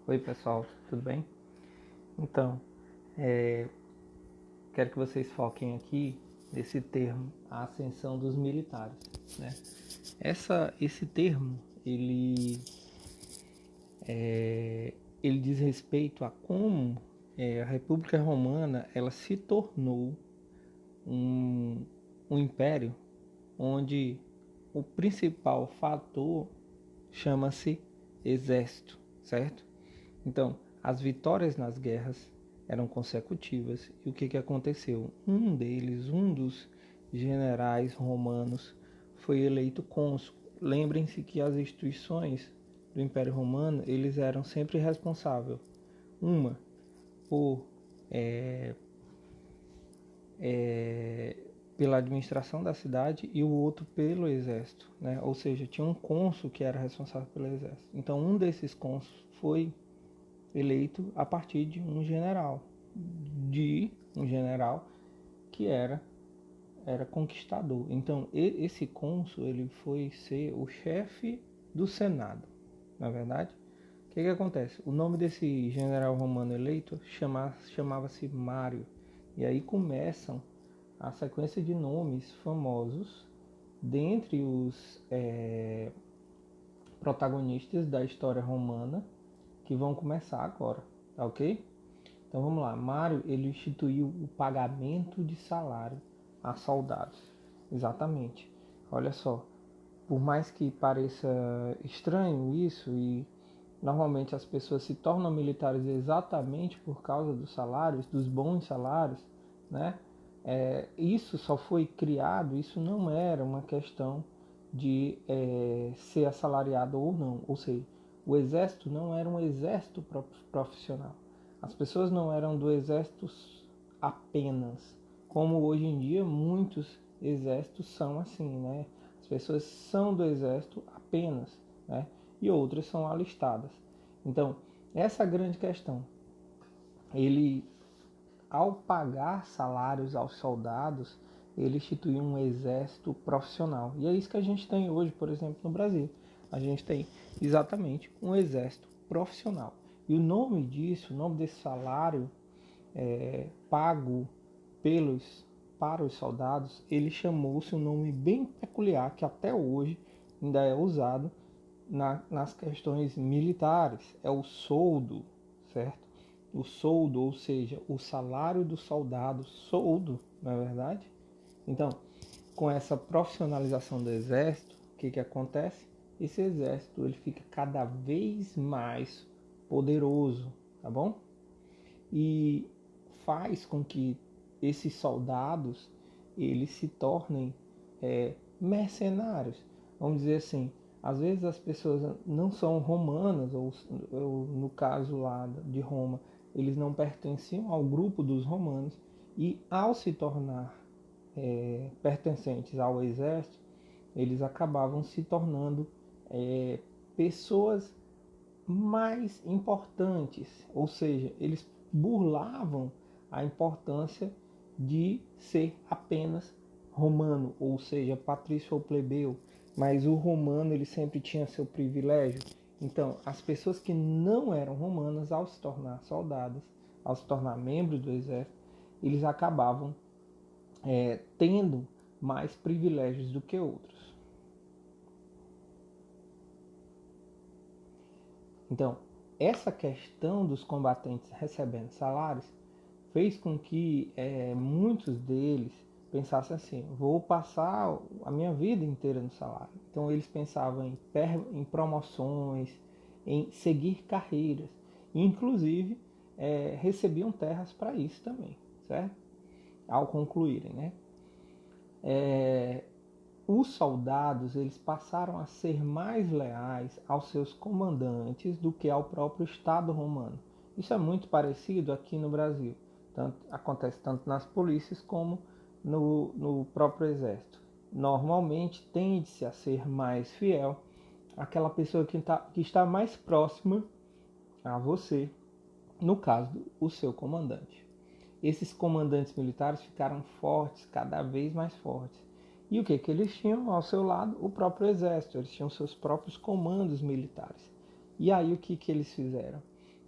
Oi pessoal, tudo bem? Então, quero que vocês foquem aqui nesse termo, a ascensão dos militares, né? Esse termo, ele diz respeito a como a República Romana ela se tornou um, um império onde o principal fator chama-se exército, certo? Então, as vitórias nas guerras eram consecutivas e o que aconteceu? Um dos generais romanos, foi eleito cônsul. Lembrem-se que as instituições do Império Romano eles eram sempre responsáveis, uma por pela administração da cidade e o outro pelo exército, né? Ou seja, tinha um cônsul que era responsável pelo exército. Então, um desses cônsuls foi eleito a partir de um general que era conquistador. Então, esse cônsul ele foi ser o chefe do Senado, na verdade. O que acontece? O nome desse general romano eleito chamava-se Mário. E aí começam a sequência de nomes famosos dentre os protagonistas da história romana que vão começar agora, tá ok? Então vamos lá, Mário ele instituiu o pagamento de salário a soldados. Exatamente. Olha só, por mais que pareça estranho isso e normalmente as pessoas se tornam militares exatamente por causa dos salários, dos bons salários, né? Isso só foi criado, isso não era uma questão de ser assalariado ou não. Ou seja, o exército não era um exército profissional. As pessoas não eram do exército apenas, como hoje em dia muitos exércitos são assim, né? As pessoas são do exército apenas, né? E outras são alistadas. Então, essa é a grande questão. Ele, ao pagar salários aos soldados, ele instituiu um exército profissional. E é isso que a gente tem hoje, por exemplo, no Brasil. A gente tem exatamente um exército profissional. E o nome disso, o nome desse salário pago pelos para os soldados, ele chamou-se um nome bem peculiar que até hoje ainda é usado nas questões militares. É o soldo, certo? O soldo, ou seja, o salário do soldado, soldo, na verdade. Então, com essa profissionalização do exército, o que acontece? Esse exército ele fica cada vez mais poderoso, tá bom? E faz com que esses soldados eles se tornem mercenários. Vamos dizer assim, às vezes as pessoas não são romanas, ou no caso lá de Roma, eles não pertenciam ao grupo dos romanos, e ao se tornar pertencentes ao exército, eles acabavam se tornando pessoas mais importantes, ou seja, eles burlavam a importância de ser apenas romano, ou seja, patrício ou plebeu, mas o romano ele sempre tinha seu privilégio. Então, as pessoas que não eram romanas, ao se tornar soldados, ao se tornar membros do exército, eles acabavam tendo mais privilégios do que outros. Então, essa questão dos combatentes recebendo salários fez com que muitos deles pensassem assim: vou passar a minha vida inteira no salário. Então, eles pensavam em promoções, em seguir carreiras, e, inclusive recebiam terras para isso também, certo? Ao concluírem, né? Os soldados eles passaram a ser mais leais aos seus comandantes do que ao próprio Estado romano. Isso é muito parecido aqui no Brasil. Acontece tanto nas polícias como no próprio exército. Normalmente tende-se a ser mais fiel àquela pessoa que está mais próxima a você, no caso, o seu comandante. Esses comandantes militares ficaram fortes, cada vez mais fortes. E o que eles tinham ao seu lado? O próprio exército, eles tinham seus próprios comandos militares. E aí o que eles fizeram?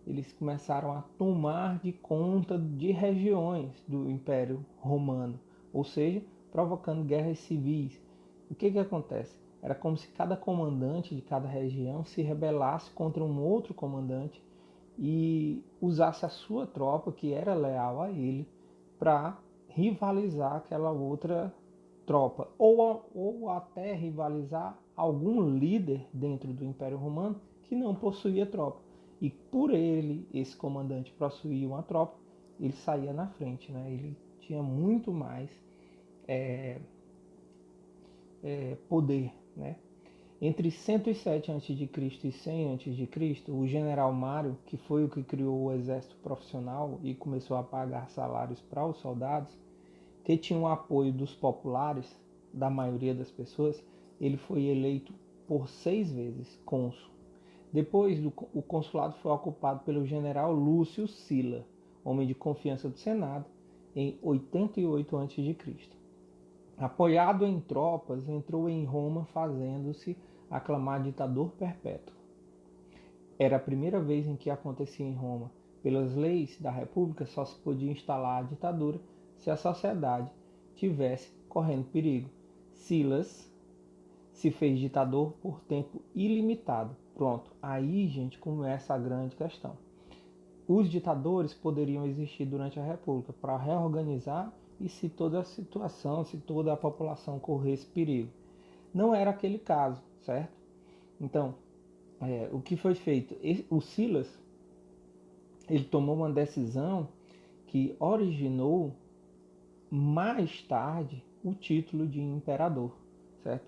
eles começaram a tomar de conta de regiões do Império Romano, ou seja, provocando guerras civis. O que acontece? Era como se cada comandante de cada região se rebelasse contra um outro comandante e usasse a sua tropa, que era leal a ele, para rivalizar aquela outra tropa, ou até rivalizar algum líder dentro do Império Romano que não possuía tropa. E por ele, esse comandante, possuir uma tropa, ele saía na frente, né? Ele tinha muito mais poder, né? Entre 107 a.C. e 100 a.C., o general Mário, que foi o que criou o exército profissional e começou a pagar salários para os soldados, que tinha o apoio dos populares, da maioria das pessoas, ele foi eleito por 6 vezes cônsul. Depois, o consulado foi ocupado pelo general Lúcio Sila, homem de confiança do Senado, em 88 a.C. Apoiado em tropas, entrou em Roma fazendo-se aclamar ditador perpétuo. Era a primeira vez em que acontecia em Roma. Pelas leis da República, só se podia instalar a ditadura se a sociedade tivesse correndo perigo. Silas se fez ditador por tempo ilimitado. Pronto, aí, gente, começa a grande questão. Os ditadores poderiam existir durante a República para reorganizar e se toda a situação, se toda a população corresse perigo. Não era aquele caso, certo? Então, o que foi feito? O Silas, ele tomou uma decisão que originou mais tarde o título de imperador, certo?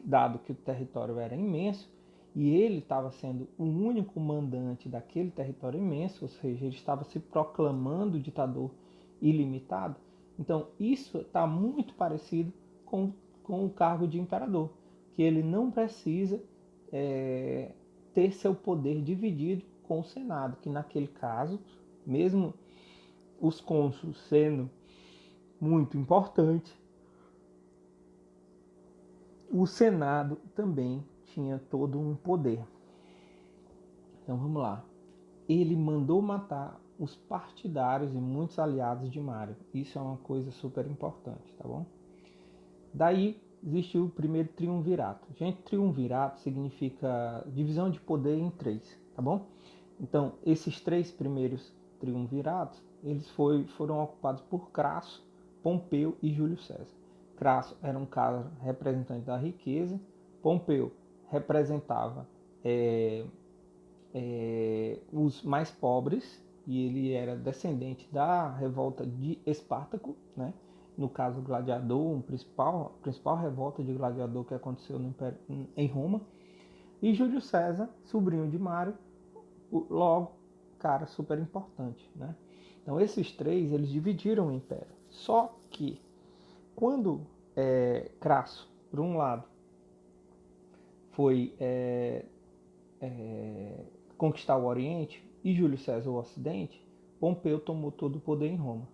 Dado que o território era imenso e ele estava sendo o único mandante daquele território imenso, ou seja, ele estava se proclamando ditador ilimitado. Então, isso está muito parecido com o cargo de imperador, que ele não precisa ter seu poder dividido com o Senado, que naquele caso, mesmo os cônsules sendo muito importantes, o Senado também tinha todo um poder. Então vamos lá. Ele mandou matar os partidários e muitos aliados de Mário. Isso é uma coisa super importante, tá bom? Daí existiu o primeiro triunvirato. Gente, triunvirato significa divisão de poder em 3, tá bom? Então, esses 3 primeiros triunviratos, eles foram ocupados por Crasso, Pompeu e Júlio César. Crasso era um cara representante da riqueza, Pompeu representava os mais pobres, e ele era descendente da revolta de Espartaco, né? No caso gladiador, a principal revolta de gladiador que aconteceu em Roma. E Júlio César, sobrinho de Mário, logo, cara super importante, né? Então esses 3, eles dividiram o império. Só que quando Crasso, por um lado, foi conquistar o Oriente e Júlio César o Ocidente, Pompeu tomou todo o poder em Roma.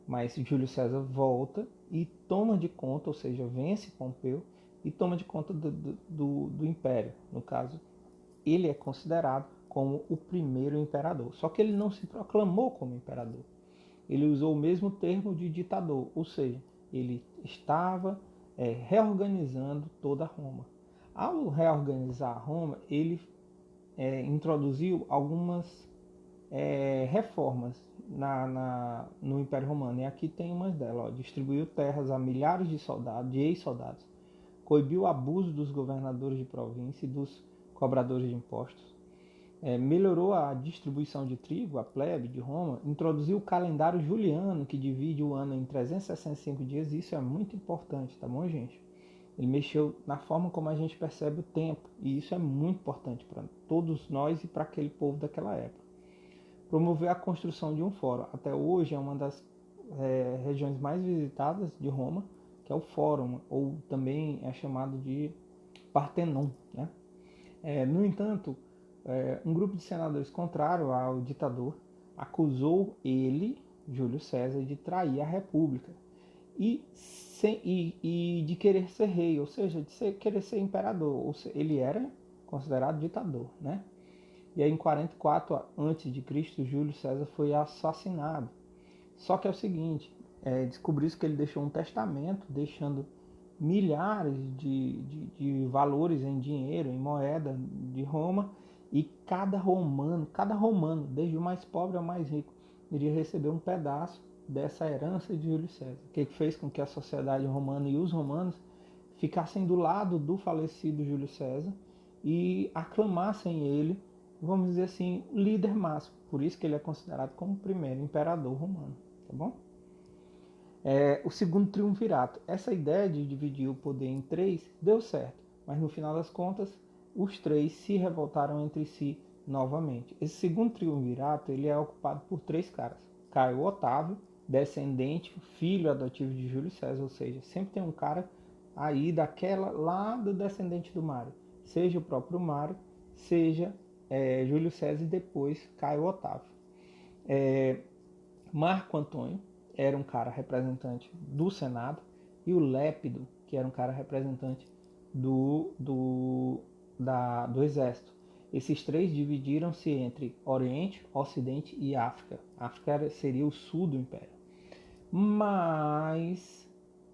Mas Júlio César volta e toma de conta, ou seja, vence Pompeu e toma de conta do império. No caso, ele é considerado como o primeiro imperador. Só que ele não se proclamou como imperador. Ele usou o mesmo termo de ditador, ou seja, ele estava reorganizando toda Roma. Ao reorganizar Roma, ele introduziu algumas reformas no Império Romano. E aqui tem umas delas. Ó. Distribuiu terras a milhares de soldados, de ex-soldados. Coibiu o abuso dos governadores de província e dos cobradores de impostos. Melhorou a distribuição de trigo, a plebe de Roma. Introduziu o calendário juliano, que divide o ano em 365 dias. Isso é muito importante, tá bom, gente? Ele mexeu na forma como a gente percebe o tempo. E isso é muito importante para todos nós e para aquele povo daquela época. Promoveu a construção de um fórum. Até hoje é uma das regiões mais visitadas de Roma, que é o Fórum, ou também é chamado de Partenon, né? No entanto, um grupo de senadores contrário ao ditador acusou ele, Júlio César, de trair a República e de querer ser rei, ou seja, de querer ser imperador. Ele era considerado ditador, né? E aí em 44 a.C., Júlio César foi assassinado. Só que é o seguinte, descobriu-se que ele deixou um testamento, deixando milhares de valores em dinheiro, em moeda de Roma, e cada romano, desde o mais pobre ao mais rico, iria receber um pedaço dessa herança de Júlio César, que fez com que a sociedade romana e os romanos ficassem do lado do falecido Júlio César e aclamassem ele, vamos dizer assim, líder máximo. Por isso que ele é considerado como o primeiro imperador romano, tá bom? O segundo triunvirato. Essa ideia de dividir o poder em três deu certo, mas no final das contas, os três se revoltaram entre si novamente. Esse segundo triunvirato ele é ocupado por três caras. Caio Otávio, descendente, filho adotivo de Júlio César, ou seja, sempre tem um cara aí daquela lá do descendente do Mário, seja o próprio Mário, seja Júlio César e depois Caio Otávio. Marco Antônio era um cara representante do Senado e o Lépido, que era um cara representante do Exército. Esses três dividiram-se entre Oriente, Ocidente e África. A África seria o sul do Império. Mas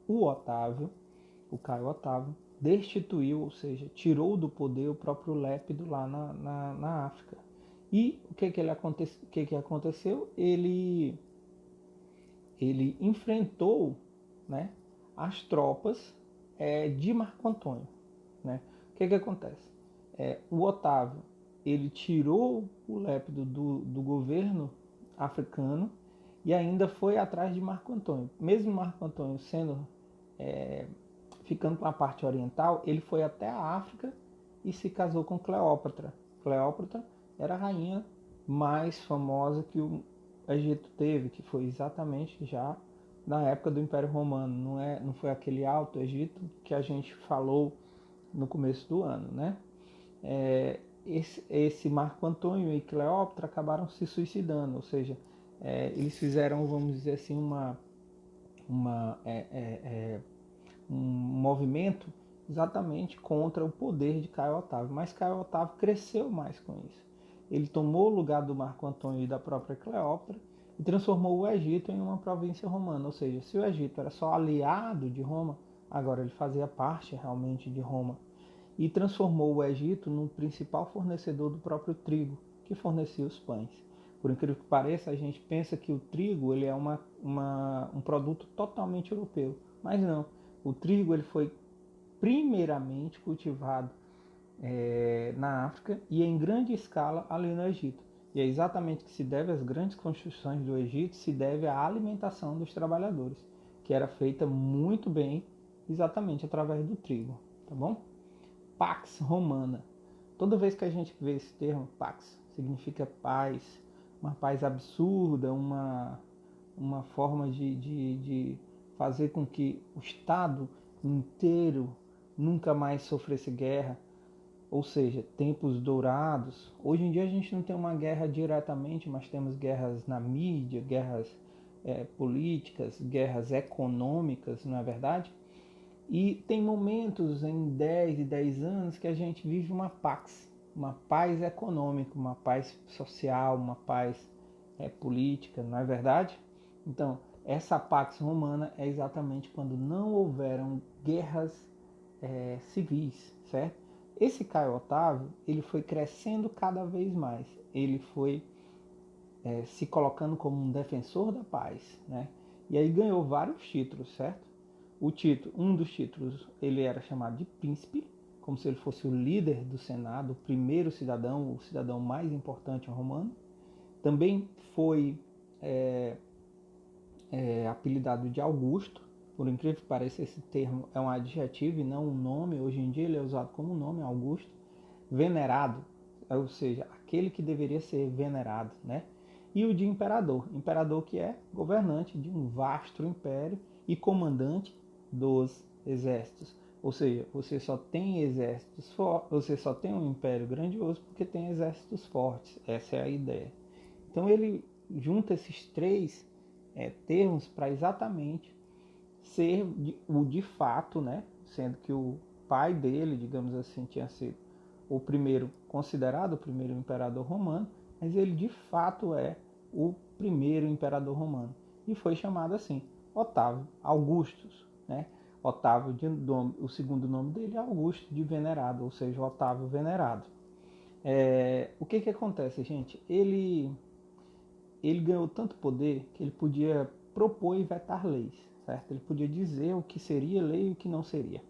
o Caio Otávio, destituiu, ou seja, tirou do poder o próprio Lépido lá na África. E o que aconteceu? Ele enfrentou, né, as tropas de Marco Antônio. Né? O que acontece? O Otávio ele tirou o Lépido do governo africano e ainda foi atrás de Marco Antônio. Mesmo Marco Antônio ficando com a parte oriental, ele foi até a África e se casou com Cleópatra. Cleópatra era a rainha mais famosa que o Egito teve, que foi exatamente já na época do Império Romano. Não foi aquele Alto Egito que a gente falou no começo do ano, né? Esse Marco Antônio e Cleópatra acabaram se suicidando, ou seja, eles fizeram, vamos dizer assim, um movimento exatamente contra o poder de Caio Otávio. Mas Caio Otávio cresceu mais com isso. Ele tomou o lugar do Marco Antônio e da própria Cleópatra e transformou o Egito em uma província romana. Ou seja, se o Egito era só aliado de Roma, agora ele fazia parte realmente de Roma. E transformou o Egito no principal fornecedor do próprio trigo, que fornecia os pães. Por incrível que pareça, a gente pensa que o trigo ele é um produto totalmente europeu, mas não. O trigo ele foi primeiramente cultivado na África e em grande escala ali no Egito. E é exatamente que se deve às grandes construções do Egito, se deve à alimentação dos trabalhadores, que era feita muito bem exatamente através do trigo, tá bom? Pax Romana. Toda vez que a gente vê esse termo, Pax, significa paz, uma paz absurda, uma forma de fazer com que o Estado inteiro nunca mais sofresse guerra, ou seja, tempos dourados. Hoje em dia a gente não tem uma guerra diretamente, mas temos guerras na mídia, guerras políticas, guerras econômicas, não é verdade? E tem momentos em 10 e 10 anos que a gente vive uma paz econômica, uma paz social, uma paz política, não é verdade? Então, essa Pax Romana é exatamente quando não houveram guerras civis, certo? Esse Caio Otávio, ele foi crescendo cada vez mais, ele foi se colocando como um defensor da paz, né? E aí ganhou vários títulos, certo? Um dos títulos, ele era chamado de príncipe, como se ele fosse o líder do Senado, o primeiro cidadão, o cidadão mais importante romano. Também foi apelidado de Augusto. Por incrível que pareça, esse termo é um adjetivo e não um nome. Hoje em dia ele é usado como nome, Augusto. Venerado, ou seja, aquele que deveria ser venerado, né? E o de imperador, imperador que é governante de um vasto império e comandante dos exércitos. Ou seja, você só tem exércitos fortes, você só tem um império grandioso porque tem exércitos fortes. Essa é a ideia. Então ele junta esses três termos para exatamente ser o de fato, né? Sendo que o pai dele, digamos assim, tinha sido o primeiro, considerado o primeiro imperador romano, mas ele de fato é o primeiro imperador romano. E foi chamado assim, Otávio Augustus, né? Otávio, o segundo nome dele é Augusto de Venerado, ou seja, Otávio Venerado. O que acontece, gente? Ele ganhou tanto poder que ele podia propor e vetar leis, certo? Ele podia dizer o que seria lei e o que não seria.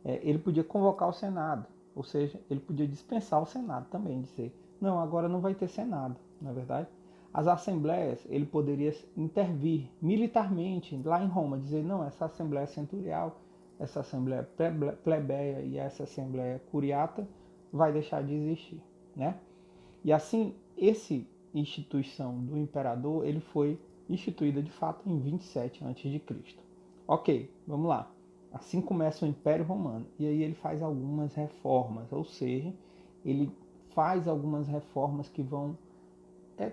Ele podia convocar o Senado, ou seja, ele podia dispensar o Senado também, dizer, não, agora não vai ter Senado, não é verdade? As assembleias, ele poderia intervir militarmente lá em Roma, dizer, não, essa assembleia centurial, essa assembleia plebeia e essa assembleia curiata vai deixar de existir, né? E assim, essa instituição do imperador, ele foi instituída de fato em 27 a.C. Ok, vamos lá. Assim começa o Império Romano. E aí ele faz algumas reformas, ou seja, ele faz algumas reformas que vão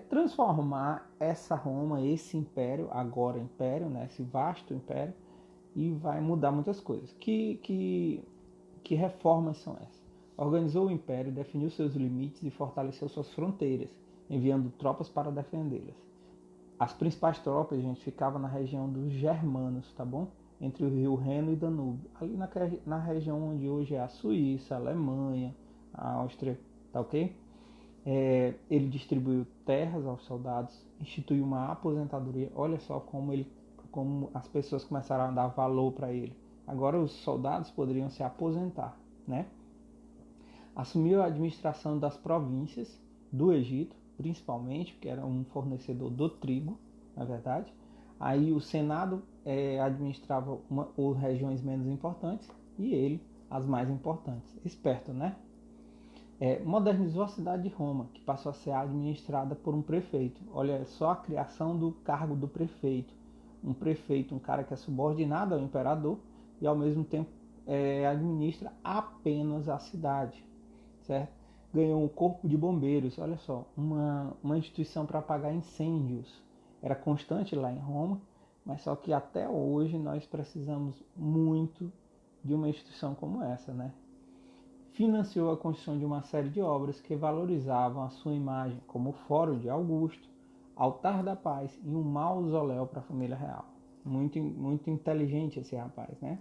transformar essa Roma, esse império, agora império, né, esse vasto império, e vai mudar muitas coisas. Que reformas são essas? Organizou o império, definiu seus limites e fortaleceu suas fronteiras, enviando tropas para defendê-las. As principais tropas, gente, ficavam na região dos germanos, tá bom? Entre o rio Reno e Danúbio, ali na região onde hoje é a Suíça, a Alemanha, a Áustria, tá ok? Ele distribuiu terras aos soldados, instituiu uma aposentadoria. Olha só como as pessoas começaram a dar valor para ele. Agora os soldados poderiam se aposentar, né? Assumiu a administração das províncias do Egito, principalmente, porque era um fornecedor do trigo, na verdade. Aí o Senado administrava ou regiões menos importantes e ele as mais importantes. Esperto, né? Modernizou a cidade de Roma, que passou a ser administrada por um prefeito. Olha só a criação do cargo do prefeito. Um prefeito, um cara que é subordinado ao imperador e ao mesmo tempo administra apenas a cidade, certo? Ganhou um corpo de bombeiros, olha só, uma instituição para apagar incêndios. Era constante lá em Roma, mas só que até hoje nós precisamos muito de uma instituição como essa, né? Financiou a construção de uma série de obras que valorizavam a sua imagem, como o Fórum de Augusto, Altar da Paz e um mausoléu para a família real. Muito, muito inteligente esse rapaz, né?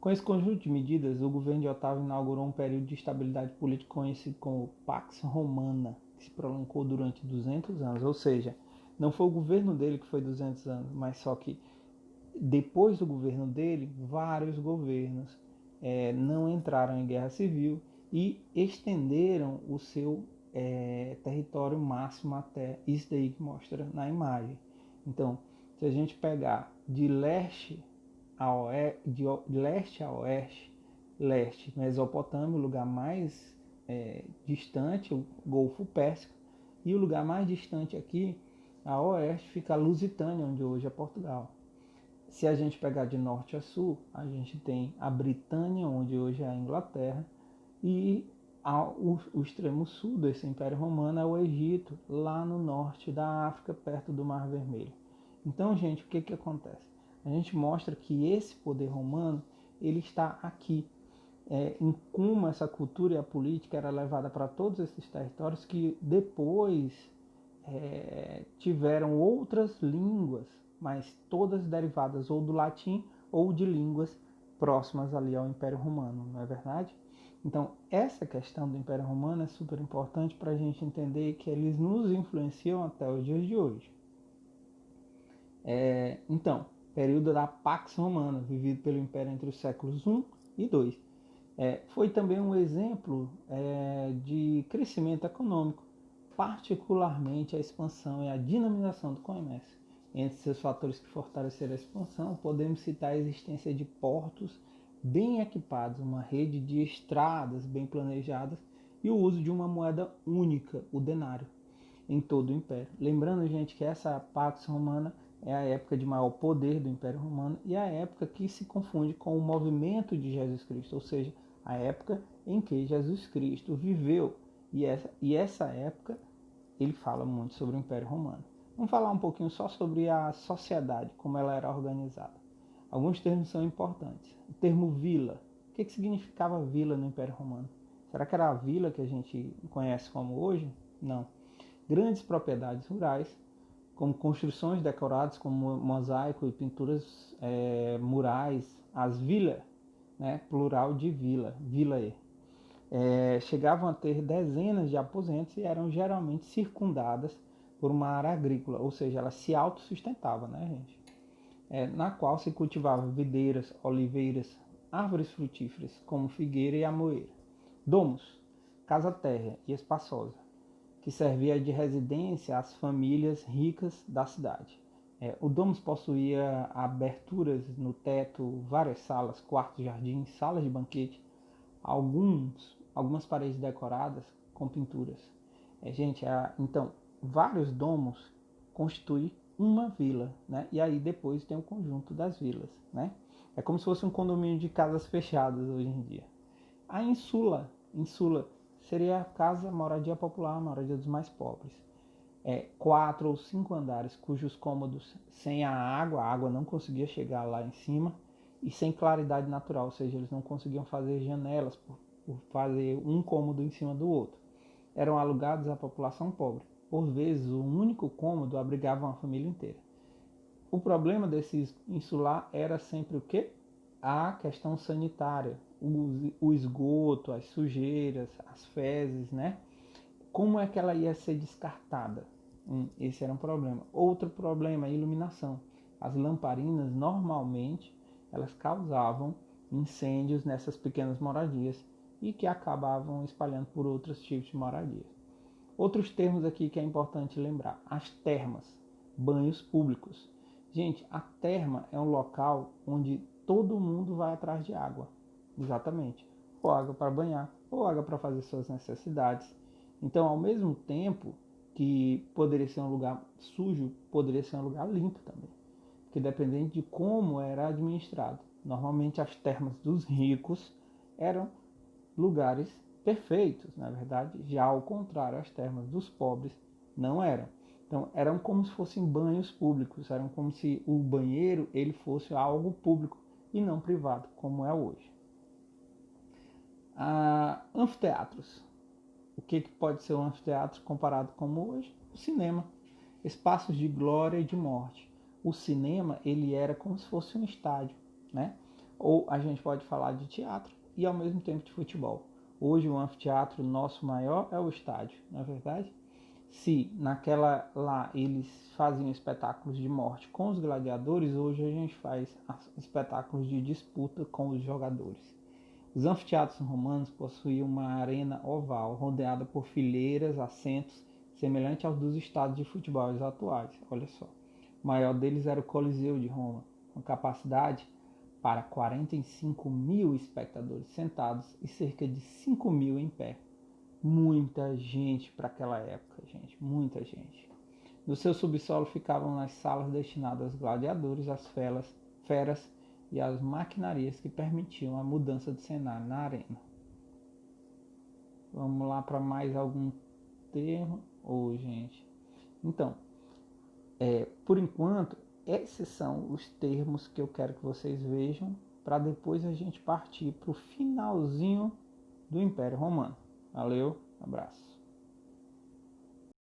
Com esse conjunto de medidas, o governo de Otávio inaugurou um período de estabilidade política conhecido como Pax Romana, que se prolongou durante 200 anos. Ou seja, não foi o governo dele que foi 200 anos, mas só que depois do governo dele, vários governos não entraram em guerra civil e estenderam o seu território máximo até isso daí que mostra na imagem. Então, se a gente pegar de leste a oeste, leste, Mesopotâmia, o lugar mais distante, o Golfo Pérsico, e o lugar mais distante aqui, a oeste, fica a Lusitânia, onde hoje é Portugal. Se a gente pegar de norte a sul, a gente tem a Britânia, onde hoje é a Inglaterra, e o extremo sul desse Império Romano é o Egito, lá no norte da África, perto do Mar Vermelho. Então, gente, o que acontece? A gente mostra que esse poder romano, ele está aqui, em como essa cultura e a política era levada para todos esses territórios que depois tiveram outras línguas, mas todas derivadas ou do latim ou de línguas próximas ali ao Império Romano, não é verdade? Então, essa questão do Império Romano é super importante para a gente entender que eles nos influenciam até os dias de hoje. Então, período da Pax Romana, vivido pelo Império entre os séculos I e II. Foi também um exemplo de crescimento econômico, particularmente a expansão e a dinamização do comércio. Entre seus fatores que fortaleceram a expansão, podemos citar a existência de portos bem equipados, uma rede de estradas bem planejadas e o uso de uma moeda única, o denário, em todo o Império. Lembrando, gente, que essa Pax Romana é a época de maior poder do Império Romano e a época que se confunde com o movimento de Jesus Cristo, ou seja, a época em que Jesus Cristo viveu. E essa época ele fala muito sobre o Império Romano. Vamos falar um pouquinho só sobre a sociedade, como ela era organizada. Alguns termos são importantes. O termo vila. O que significava vila no Império Romano? Será que era a vila que a gente conhece como hoje? Não. Grandes propriedades rurais, como construções decoradas, como mosaico e pinturas murais, as villas, né, plural de vila, vilae, chegavam a ter dezenas de aposentos e eram geralmente circundadas por uma área agrícola, ou seja, ela se autossustentava, né, gente? Na qual se cultivavam videiras, oliveiras, árvores frutíferas, como figueira e amoeira. Domos, casa térrea e espaçosa, que servia de residência às famílias ricas da cidade. O domus possuía aberturas no teto, várias salas, quartos, jardins, salas de banquete, algumas paredes decoradas com pinturas. Então, vários domos constituem uma vila, né? E aí depois tem o conjunto das vilas, né? É como se fosse um condomínio de casas fechadas hoje em dia. A insula seria a casa, moradia popular, moradia dos mais pobres. 4 ou 5 andares, cujos cômodos sem a água não conseguia chegar lá em cima, e sem claridade natural, ou seja, eles não conseguiam fazer janelas por fazer um cômodo em cima do outro. Eram alugados à população pobre. Por vezes, o único cômodo abrigava uma família inteira. O problema desse insular era sempre o quê? A questão sanitária, o esgoto, as sujeiras, as fezes, né? Como é que ela ia ser descartada? Esse era um problema. Outro problema é a iluminação. As lamparinas, normalmente, elas causavam incêndios nessas pequenas moradias e que acabavam espalhando por outros tipos de moradias. Outros termos aqui que é importante lembrar. As termas, banhos públicos. Gente, a terma é um local onde todo mundo vai atrás de água. Exatamente. Ou água para banhar, ou água para fazer suas necessidades. Então, ao mesmo tempo que poderia ser um lugar sujo, poderia ser um lugar limpo também. Porque dependendo de como era administrado. Normalmente as termas dos ricos eram lugares perfeitos, na verdade. Já ao contrário, as termas dos pobres não eram. Então, eram como se fossem banhos públicos, eram como se o banheiro ele fosse algo público e não privado, como é hoje. Anfiteatros. O que pode ser um anfiteatro comparado como hoje? O cinema. Espaços de glória e de morte. O cinema ele era como se fosse um estádio, né? Ou a gente pode falar de teatro e ao mesmo tempo de futebol. Hoje o anfiteatro nosso maior é o estádio, não é verdade? Se naquela lá eles faziam espetáculos de morte com os gladiadores, hoje a gente faz espetáculos de disputa com os jogadores. Os anfiteatros romanos possuíam uma arena oval, rodeada por fileiras, assentos, semelhante aos dos estádios de futebol atuais. Olha só. O maior deles era o Coliseu de Roma, com capacidade para 45 mil espectadores sentados e cerca de 5 mil em pé. Muita gente para aquela época, gente, muita gente. No seu subsolo ficavam as salas destinadas aos gladiadores, às feras e às maquinarias que permitiam a mudança de cenário na arena. Vamos lá para mais algum termo? Gente. Então, por enquanto, esses são os termos que eu quero que vocês vejam para depois a gente partir para o finalzinho do Império Romano. Valeu, abraço.